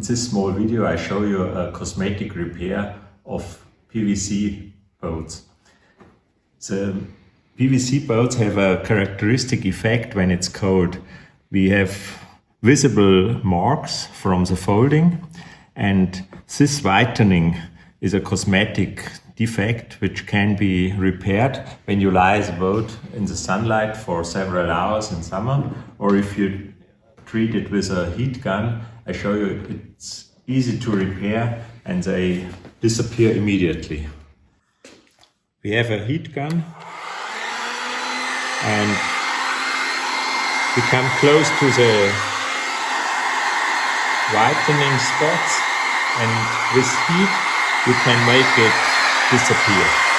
In this small video I show you a cosmetic repair of PVC boats. The PVC boats have a characteristic effect when it's cold. We have visible marks from the folding, and this whitening is a cosmetic defect which can be repaired when you lie the boat in the sunlight for several hours in summer, or if you treat it with a heat gun. I show you it's easy to repair and they disappear immediately. We have a heat gun and we come close to the whitening spots, and with heat you can make it disappear.